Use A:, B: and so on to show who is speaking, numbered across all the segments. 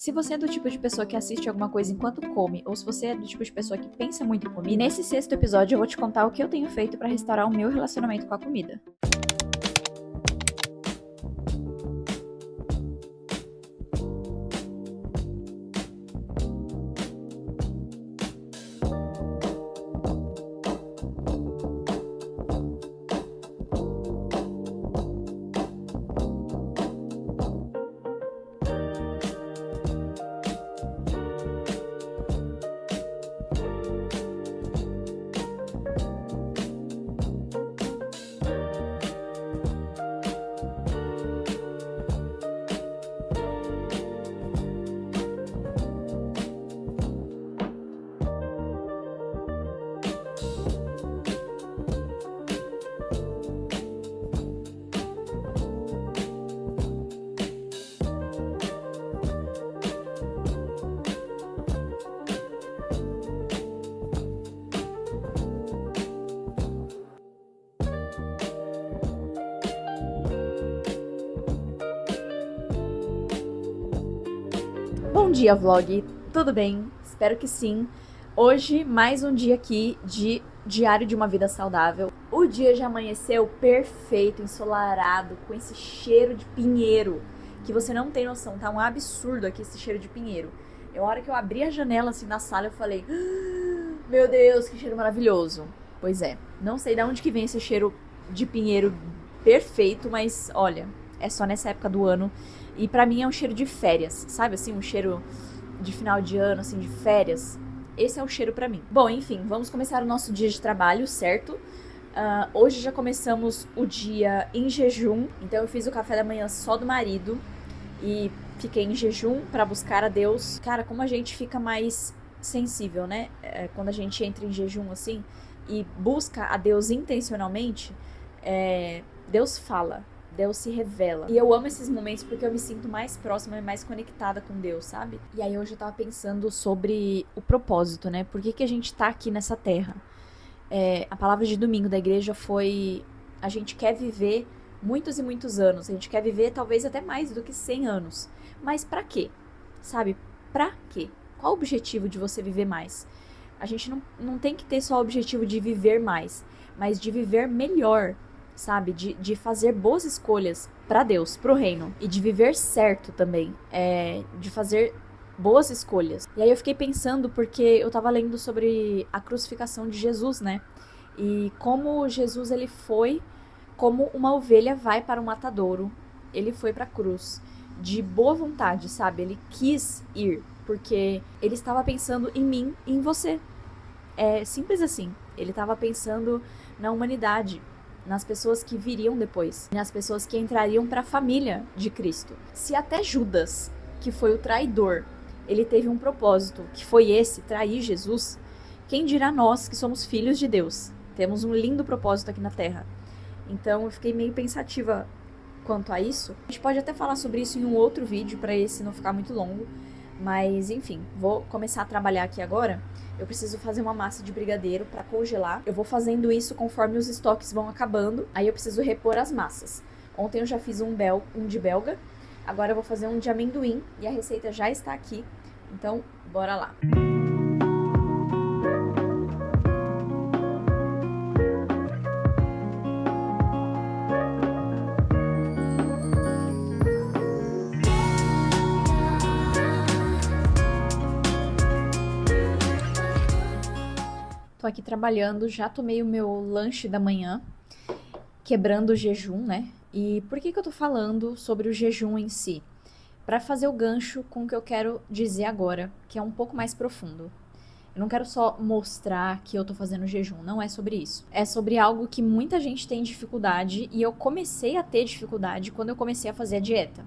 A: Se você é do tipo de pessoa que assiste alguma coisa enquanto come, ou se você é do tipo de pessoa que pensa muito em comida, nesse 6º episódio eu vou te contar o que eu tenho feito pra restaurar o meu relacionamento com a comida. Bom dia, vlog! Tudo bem? Espero que sim. Hoje, mais um dia aqui de Diário de uma Vida Saudável. O dia já amanheceu perfeito, ensolarado, com esse cheiro de pinheiro, que você não tem noção, tá um absurdo aqui esse cheiro de pinheiro. A hora que eu abri a janela assim na sala, eu falei, meu Deus, que cheiro maravilhoso. Pois é, não sei de onde que vem esse cheiro de pinheiro perfeito, mas olha, é só nessa época do ano. E pra mim é um cheiro de férias, sabe assim, um cheiro de final de ano, assim, de férias. Esse é o cheiro pra mim. Bom, enfim, vamos começar o nosso dia de trabalho, certo? Hoje já começamos o dia em jejum, então eu fiz o café da manhã só do marido e fiquei em jejum pra buscar a Deus. Cara, como a gente fica mais sensível, né? Quando a gente entra em jejum assim e busca a Deus intencionalmente, Deus fala. Deus se revela. E eu amo esses momentos porque eu me sinto mais próxima e mais conectada com Deus, sabe? E aí hoje eu tava pensando sobre o propósito, né? Por que a gente tá aqui nessa terra? A palavra de domingo da igreja foi: a gente quer viver muitos e muitos anos. A gente quer viver talvez até mais do que 100 anos. Mas pra quê? Sabe? Pra quê? Qual o objetivo de você viver mais? A gente não tem que ter só o objetivo de viver mais, mas de viver melhor, sabe, de fazer boas escolhas pra Deus, pro reino, e de viver certo também, de fazer boas escolhas. E aí eu fiquei pensando, porque eu tava lendo sobre a crucificação de Jesus, né, e como Jesus, ele foi, como uma ovelha vai para o matadouro, ele foi pra cruz, de boa vontade, sabe, ele quis ir, porque ele estava pensando em mim e em você. É simples assim, ele estava pensando na humanidade, nas pessoas que viriam depois, nas pessoas que entrariam para a família de Cristo. Se até Judas, que foi o traidor, ele teve um propósito, que foi esse, trair Jesus, quem dirá nós que somos filhos de Deus? Temos um lindo propósito aqui na Terra. Então eu fiquei meio pensativa quanto a isso. A gente pode até falar sobre isso em um outro vídeo, para esse não ficar muito longo. Mas, enfim, vou começar a trabalhar aqui agora. Eu preciso fazer uma massa de brigadeiro para congelar. Eu vou fazendo isso conforme os estoques vão acabando. Aí eu preciso repor as massas. Ontem eu já fiz um de belga. Agora eu vou fazer um de amendoim. E a receita já está aqui. Então, bora lá. Tô aqui trabalhando, já tomei o meu lanche da manhã, quebrando o jejum, né? E por que eu tô falando sobre o jejum em si? Pra fazer o gancho com o que eu quero dizer agora, que é um pouco mais profundo. Eu não quero só mostrar que eu tô fazendo jejum, não é sobre isso. É sobre algo que muita gente tem dificuldade e eu comecei a ter dificuldade quando eu comecei a fazer a dieta.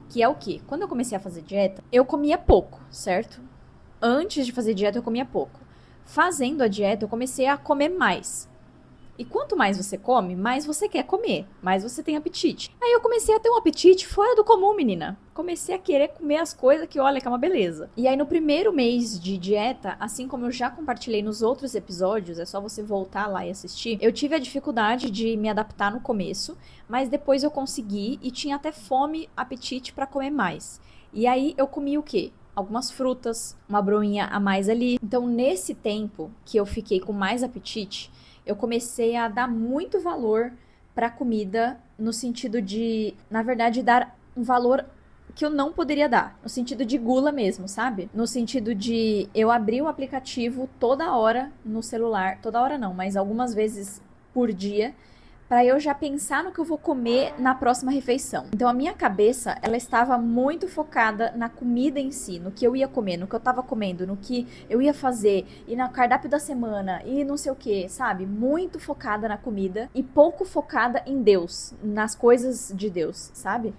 A: Que é o quê? Quando eu comecei a fazer dieta, eu comia pouco, certo? Antes de fazer dieta, eu comia pouco. Fazendo a dieta, eu comecei a comer mais. E quanto mais você come, mais você quer comer, mais você tem apetite. Aí eu comecei a ter um apetite fora do comum, menina. Comecei a querer comer as coisas que, olha, que é uma beleza. E aí no primeiro mês de dieta, assim como eu já compartilhei nos outros episódios, é só você voltar lá e assistir, eu tive a dificuldade de me adaptar no começo, mas depois eu consegui e tinha até fome, apetite pra comer mais. E aí eu comi o quê? algumas frutas, uma broinha a mais ali. Então, nesse tempo que eu fiquei com mais apetite, eu comecei a dar muito valor para comida no sentido de, na verdade, dar um valor que eu não poderia dar, no sentido de gula mesmo, sabe? No sentido de eu abrir o aplicativo toda hora no celular, toda hora não, mas algumas vezes por dia, para eu já pensar no que eu vou comer na próxima refeição. Então a minha cabeça, ela estava muito focada na comida em si, no que eu ia comer, no que eu tava comendo, no que eu ia fazer, e no cardápio da semana, e não sei o que, sabe? Muito focada na comida e pouco focada em Deus, nas coisas de Deus, sabe?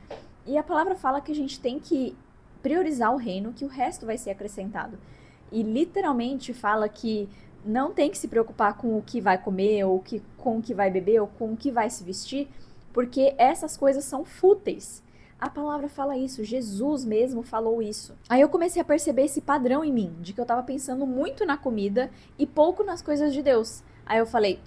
A: E a palavra fala que a gente tem que priorizar o reino, que o resto vai ser acrescentado. E literalmente fala que não tem que se preocupar com o que vai comer, ou com o que vai beber, ou com o que vai se vestir, porque essas coisas são fúteis. A palavra fala isso, Jesus mesmo falou isso. Aí eu comecei a perceber esse padrão em mim, de que eu tava pensando muito na comida e pouco nas coisas de Deus. Aí eu falei,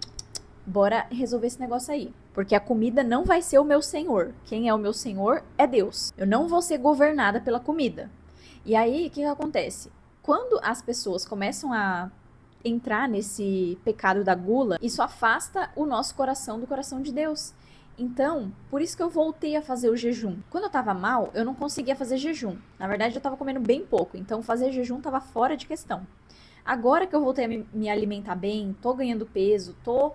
A: bora resolver esse negócio aí. Porque a comida não vai ser o meu senhor. Quem é o meu senhor é Deus. Eu não vou ser governada pela comida. E aí, o que acontece? Quando as pessoas começam a entrar nesse pecado da gula, isso afasta o nosso coração do coração de Deus. Então, por isso que eu voltei a fazer o jejum. Quando eu tava mal, eu não conseguia fazer jejum. Na verdade, eu tava comendo bem pouco. Então, fazer jejum tava fora de questão. Agora que eu voltei a me alimentar bem, tô ganhando peso, tô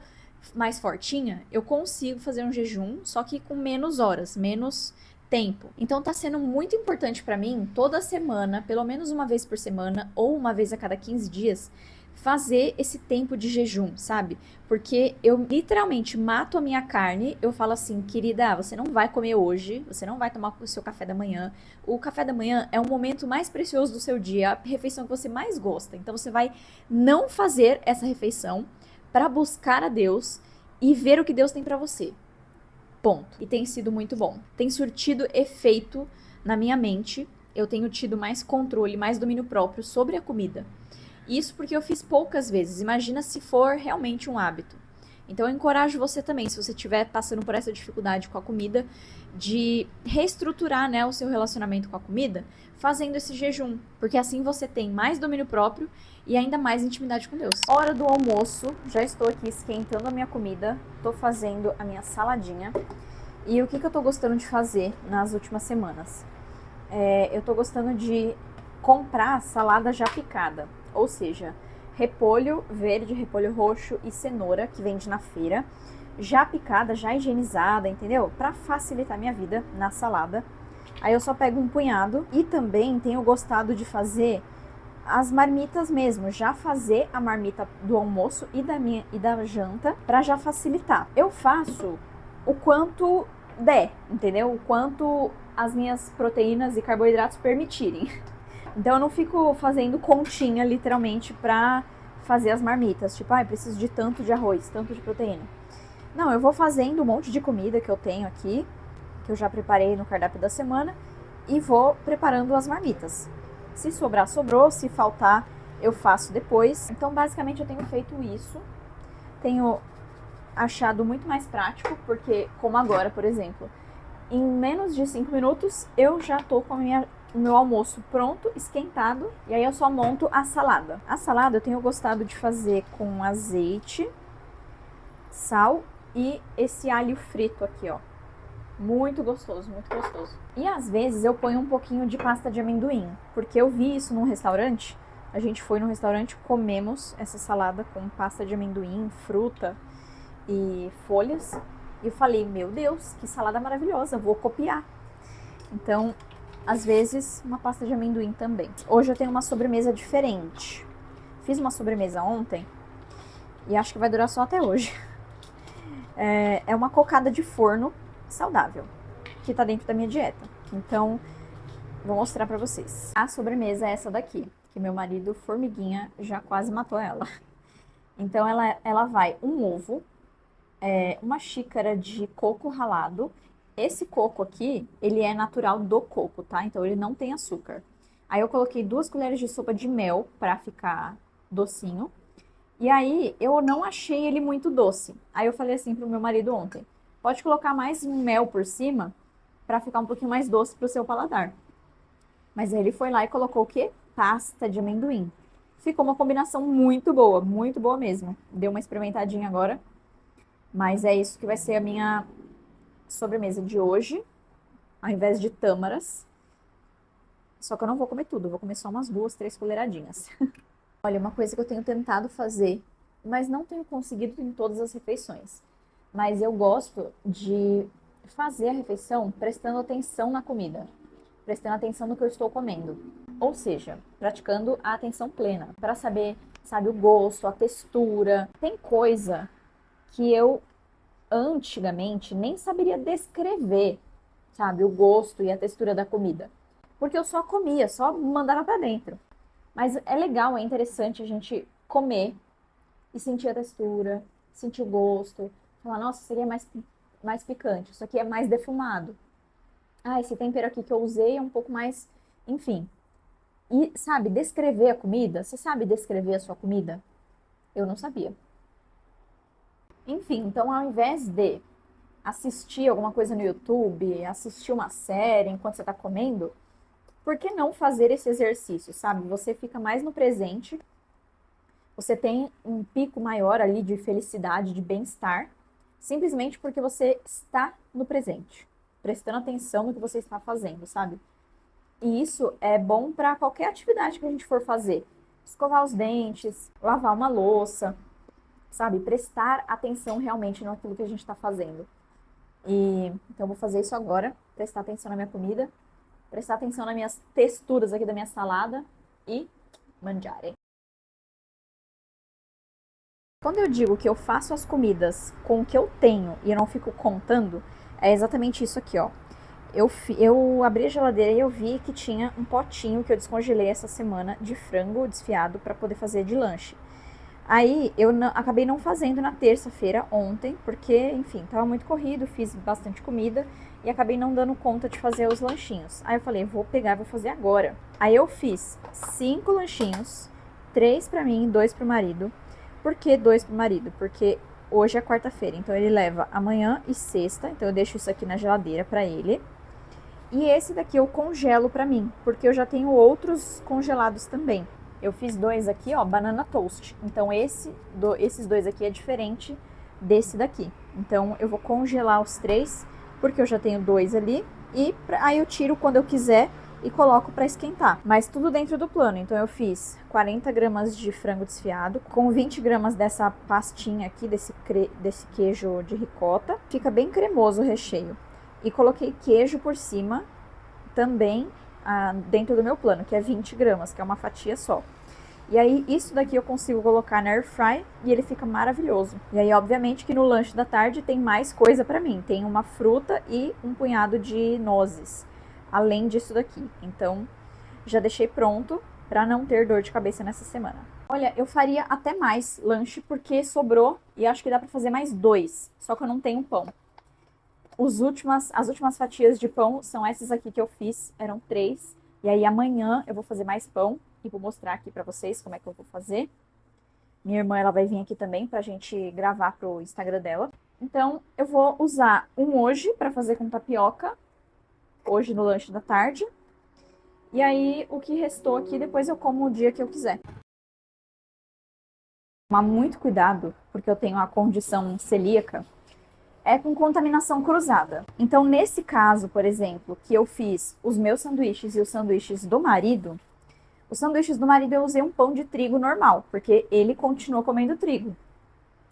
A: mais fortinha, eu consigo fazer um jejum, só que com menos horas, menos tempo. Então tá sendo muito importante pra mim, toda semana, pelo menos uma vez por semana, ou uma vez a cada 15 dias, fazer esse tempo de jejum, sabe? Porque eu literalmente mato a minha carne, eu falo assim, querida, você não vai comer hoje, você não vai tomar o seu café da manhã. O café da manhã é o momento mais precioso do seu dia, a refeição que você mais gosta. Então você vai não fazer essa refeição para buscar a Deus e ver o que Deus tem para você. Ponto. E tem sido muito bom. Tem surtido efeito na minha mente. Eu tenho tido mais controle, mais domínio próprio sobre a comida. Isso porque eu fiz poucas vezes. Imagina se for realmente um hábito. Então eu encorajo você também, se você estiver passando por essa dificuldade com a comida, de reestruturar, né, o seu relacionamento com a comida, fazendo esse jejum. Porque assim você tem mais domínio próprio e ainda mais intimidade com Deus. Hora do almoço, já estou aqui esquentando a minha comida, estou fazendo a minha saladinha. E o que eu estou gostando de fazer nas últimas semanas? Eu estou gostando de comprar salada já picada, ou seja, repolho verde, repolho roxo e cenoura, que vende na feira, já picada, já higienizada, entendeu? Para facilitar minha vida na salada. Aí eu só pego um punhado e também tenho gostado de fazer as marmitas mesmo, já fazer a marmita do almoço e da janta para já facilitar. Eu faço o quanto der, entendeu? O quanto as minhas proteínas e carboidratos permitirem. Então eu não fico fazendo continha literalmente pra fazer as marmitas, tipo, preciso de tanto de arroz, tanto de proteína. Não, eu vou fazendo um monte de comida que eu tenho aqui, que eu já preparei no cardápio da semana, e vou preparando as marmitas. Se sobrar, sobrou, se faltar, eu faço depois. Então, basicamente, eu tenho feito isso. Tenho achado muito mais prático, porque, como agora, por exemplo, em menos de 5 minutos, eu já tô com o meu almoço pronto, esquentado, e aí eu só monto a salada. A salada eu tenho gostado de fazer com azeite, sal e esse alho frito aqui, ó. Muito gostoso, muito gostoso. E às vezes eu ponho um pouquinho de pasta de amendoim, porque eu vi isso num restaurante. A gente foi num restaurante, comemos essa salada com pasta de amendoim, fruta e folhas. E eu falei, meu Deus, que salada maravilhosa, vou copiar. Então, às vezes, uma pasta de amendoim também. Hoje eu tenho uma sobremesa diferente. Fiz uma sobremesa ontem e acho que vai durar só até hoje. É uma cocada de forno saudável, que tá dentro da minha dieta. Então, vou mostrar pra vocês. A sobremesa é essa daqui, que meu marido, formiguinha, já quase matou ela. Então, ela vai um ovo, uma xícara de coco ralado. Esse coco aqui, ele é natural do coco, tá? Então, ele não tem açúcar. Aí, eu coloquei 2 colheres de sopa de mel pra ficar docinho. E aí, eu não achei ele muito doce. Aí, eu falei assim pro meu marido ontem, pode colocar mais mel por cima pra ficar um pouquinho mais doce pro seu paladar. Mas aí ele foi lá e colocou o quê? Pasta de amendoim. Ficou uma combinação muito boa mesmo. Deu uma experimentadinha agora, mas é isso que vai ser a minha sobremesa de hoje, ao invés de tâmaras. Só que eu não vou comer tudo, eu vou comer só umas 2, 3 colheradinhas. Olha, uma coisa que eu tenho tentado fazer, mas não tenho conseguido em todas as refeições. Mas eu gosto de fazer a refeição prestando atenção na comida, prestando atenção no que eu estou comendo. Ou seja, praticando a atenção plena, para saber, sabe, o gosto, a textura. Tem coisa que eu antigamente nem saberia descrever, sabe, o gosto e a textura da comida. Porque eu só comia, só mandava para dentro. Mas é legal, é interessante a gente comer e sentir a textura, sentir o gosto. Falar, nossa, seria mais picante, isso aqui é mais defumado. Ah, esse tempero aqui que eu usei é um pouco mais. Enfim. E, sabe, descrever a comida? Você sabe descrever a sua comida? Eu não sabia. Enfim, então ao invés de assistir alguma coisa no YouTube, assistir uma série enquanto você está comendo, por que não fazer esse exercício, sabe? Você fica mais no presente, você tem um pico maior ali de felicidade, de bem-estar, simplesmente porque você está no presente, prestando atenção no que você está fazendo, sabe? E isso é bom para qualquer atividade que a gente for fazer. Escovar os dentes, lavar uma louça, sabe? Prestar atenção realmente naquilo que a gente está fazendo. E então eu vou fazer isso agora, prestar atenção na minha comida, prestar atenção nas minhas texturas aqui da minha salada e mangiare. Quando eu digo que eu faço as comidas com o que eu tenho e eu não fico contando, é exatamente isso aqui, ó. Eu abri a geladeira e eu vi que tinha um potinho que eu descongelei essa semana de frango desfiado para poder fazer de lanche. Aí eu acabei não fazendo na terça-feira, ontem, porque, enfim, tava muito corrido, fiz bastante comida e acabei não dando conta de fazer os lanchinhos. Aí eu falei, vou pegar, vou fazer agora. Aí eu fiz 5 lanchinhos, 3 pra mim e 2 pro marido. Por que 2 pro marido? Porque hoje é quarta-feira, então ele leva amanhã e sexta, então eu deixo isso aqui na geladeira pra ele. E esse daqui eu congelo pra mim, porque eu já tenho outros congelados também. Eu fiz 2 aqui, ó, banana toast. Então esses 2 aqui é diferente desse daqui. Então eu vou congelar os 3, porque eu já tenho 2 ali. E aí eu tiro quando eu quiser e coloco para esquentar. Mas tudo dentro do plano. Então eu fiz 40 gramas de frango desfiado, com 20 gramas dessa pastinha aqui, desse queijo de ricota. Fica bem cremoso o recheio. E coloquei queijo por cima também dentro do meu plano, que é 20 gramas, que é uma fatia só. E aí, isso daqui eu consigo colocar na air fry e ele fica maravilhoso. E aí, obviamente, que no lanche da tarde tem mais coisa pra mim. Tem uma fruta e um punhado de nozes, além disso daqui. Então, já deixei pronto pra não ter dor de cabeça nessa semana. Olha, eu faria até mais lanche porque sobrou e acho que dá pra fazer mais 2, só que eu não tenho pão. As últimas fatias de pão são essas aqui que eu fiz, eram 3. E aí amanhã eu vou fazer mais pão e vou mostrar aqui pra vocês como é que eu vou fazer. Minha irmã, ela vai vir aqui também pra gente gravar pro Instagram dela. Então eu vou usar um hoje pra fazer com tapioca, hoje no lanche da tarde. E aí o que restou aqui depois eu como o dia que eu quiser. Tomar muito cuidado, porque eu tenho a condição celíaca, é com contaminação cruzada. Então, nesse caso, por exemplo, que eu fiz os meus sanduíches e os sanduíches do marido, os sanduíches do marido eu usei um pão de trigo normal, porque ele continua comendo trigo.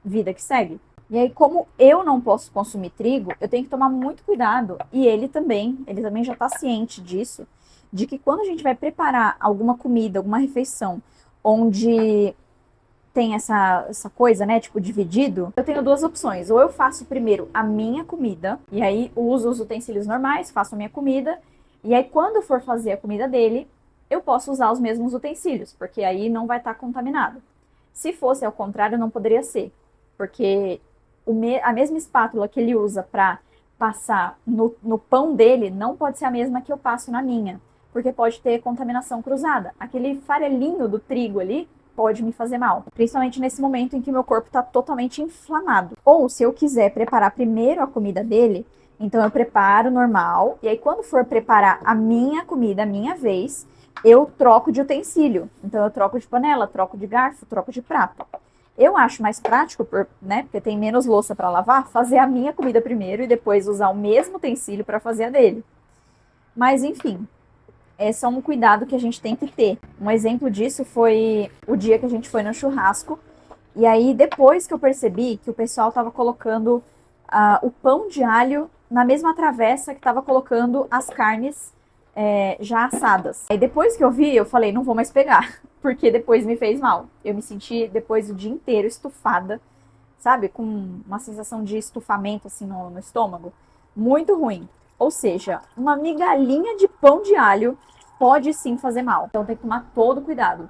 A: Vida que segue. E aí, como eu não posso consumir trigo, eu tenho que tomar muito cuidado. E ele também já está ciente disso, de que quando a gente vai preparar alguma comida, alguma refeição, onde tem essa coisa, né, tipo, dividido, eu tenho 2 opções. Ou eu faço primeiro a minha comida, e aí uso os utensílios normais, faço a minha comida, e aí quando eu for fazer a comida dele, eu posso usar os mesmos utensílios, porque aí não vai estar contaminado. Se fosse ao contrário, não poderia ser, porque a mesma espátula que ele usa para passar no pão dele não pode ser a mesma que eu passo na minha, porque pode ter contaminação cruzada. Aquele farelinho do trigo ali pode me fazer mal, principalmente nesse momento em que meu corpo está totalmente inflamado. Ou se eu quiser preparar primeiro a comida dele, Então eu preparo normal, e aí quando for preparar a minha comida, a minha vez, eu troco de utensílio. Então eu troco de panela, troco de garfo, troco de prato. Eu acho mais prático, né, porque tem menos louça para lavar, fazer a minha comida primeiro e depois usar o mesmo utensílio para fazer a dele. Mas enfim, esse é um cuidado que a gente tem que ter. Um exemplo disso foi o dia que a gente foi no churrasco. E aí, depois que eu percebi que o pessoal estava colocando o pão de alho na mesma travessa que estava colocando as carnes já assadas. Aí depois que eu vi, eu falei, não vou mais pegar, porque depois me fez mal. Eu me senti depois o dia inteiro estufada, sabe? Com uma sensação de estufamento assim no estômago. Muito ruim. Ou seja, uma migalhinha de pão de alho pode sim fazer mal. Então tem que tomar todo cuidado.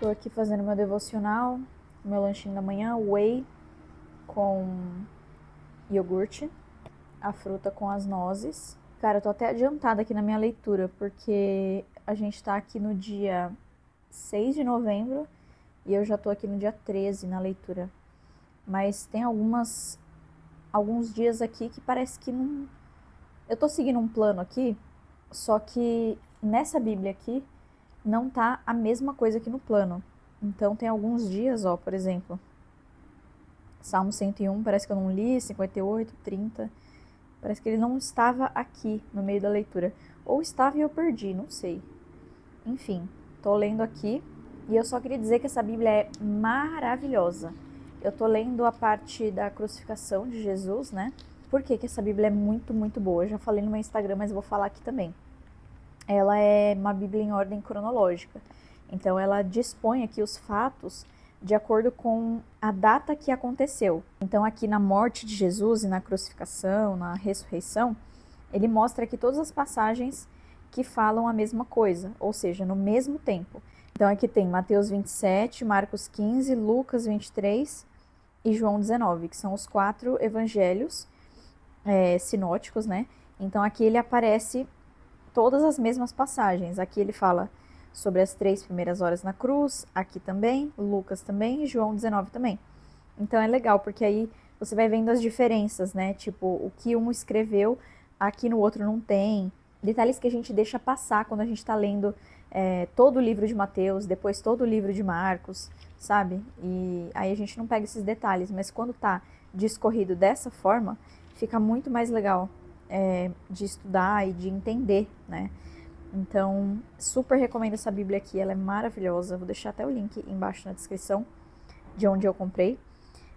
A: Tô aqui fazendo meu devocional, meu lanchinho da manhã, whey com iogurte, a fruta com as nozes. Cara, eu tô até adiantada aqui na minha leitura, porque a gente tá aqui no dia 6 de novembro e eu já tô aqui no dia 13 na leitura. Mas tem alguns dias aqui que parece que não... Eu tô seguindo um plano aqui, só que nessa Bíblia aqui não tá a mesma coisa que no plano. Então tem alguns dias, ó, por exemplo, Salmo 101, parece que eu não li, 58, 30, parece que ele não estava aqui no meio da leitura. Ou estava e eu perdi, não sei. Enfim, tô lendo aqui e eu só queria dizer que essa Bíblia é maravilhosa. Eu tô lendo a parte da crucificação de Jesus, né? Por que essa Bíblia é muito, muito boa? Eu já falei no meu Instagram, mas vou falar aqui também. Ela é uma Bíblia em ordem cronológica. Então, ela dispõe aqui os fatos de acordo com a data que aconteceu. Então, aqui na morte de Jesus e na crucificação, na ressurreição, ele mostra aqui todas as passagens que falam a mesma coisa, ou seja, no mesmo tempo. Então, aqui tem Mateus 27, Marcos 15, Lucas 23 e João 19, que são os 4 evangelhos sinóticos, né? Então, aqui ele aparece todas as mesmas passagens. Aqui ele fala sobre as 3 primeiras horas na cruz, aqui também, Lucas também e João 19 também. Então é legal, porque aí você vai vendo as diferenças, né? Tipo, o que um escreveu, aqui no outro não tem. Detalhes que a gente deixa passar quando a gente tá lendo todo o livro de Mateus, depois todo o livro de Marcos, sabe? E aí a gente não pega esses detalhes, mas quando tá discorrido dessa forma, fica muito mais legal de estudar e de entender, né? Então, super recomendo essa Bíblia aqui, ela é maravilhosa. Vou deixar até o link embaixo na descrição de onde eu comprei.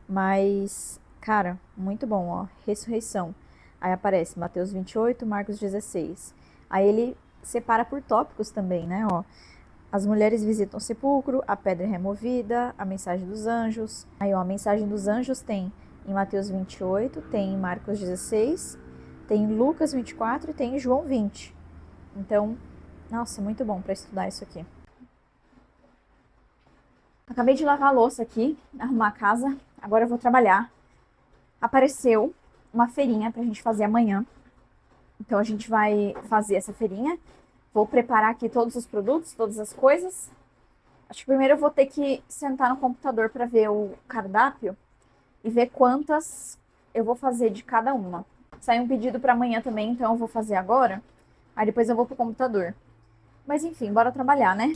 A: Mas, cara, muito bom, ó. Ressurreição. Aí aparece Mateus 28, Marcos 16. Aí ele separa por tópicos também, né, ó. As mulheres visitam o sepulcro, a pedra é removida, a mensagem dos anjos. Aí, ó, a mensagem dos anjos tem em Mateus 28, tem em Marcos 16, tem em Lucas 24 e tem em João 20. Então, nossa, muito bom para estudar isso aqui. Acabei de lavar a louça aqui, arrumar a casa. agora eu vou trabalhar. Apareceu uma feirinha pra gente fazer amanhã. Então a gente vai fazer essa feirinha. Vou preparar aqui todos os produtos, todas as coisas. Acho que primeiro eu vou ter que sentar no computador para ver o cardápio e ver quantas eu vou fazer de cada uma. Saiu um pedido para amanhã também, então eu vou fazer agora. Aí depois eu vou pro computador. Mas enfim, bora trabalhar, né?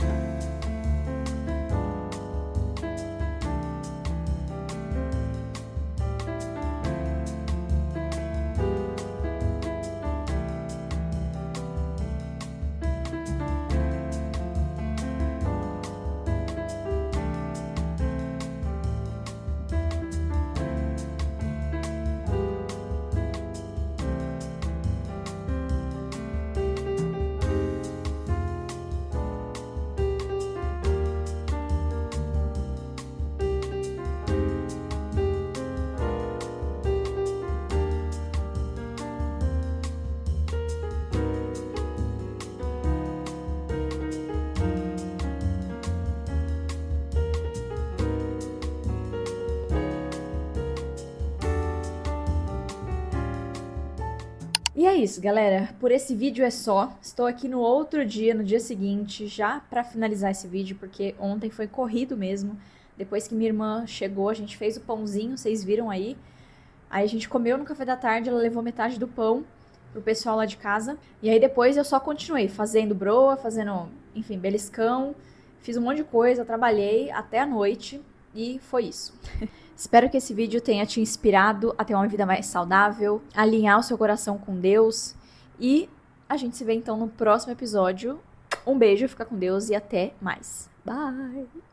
A: E é isso, galera. Por esse vídeo é só. Estou aqui no outro dia, no dia seguinte, já pra finalizar esse vídeo, porque ontem foi corrido mesmo. Depois que minha irmã chegou, a gente fez o pãozinho, vocês viram aí. Aí a gente comeu no café da tarde, ela levou metade do pão pro pessoal lá de casa. E aí depois eu só continuei fazendo broa, fazendo, enfim, beliscão. Fiz um monte de coisa, trabalhei até a noite e foi isso. Espero que esse vídeo tenha te inspirado a ter uma vida mais saudável, alinhar o seu coração com Deus. E a gente se vê então no próximo episódio. Um beijo, fica com Deus e até mais. Bye!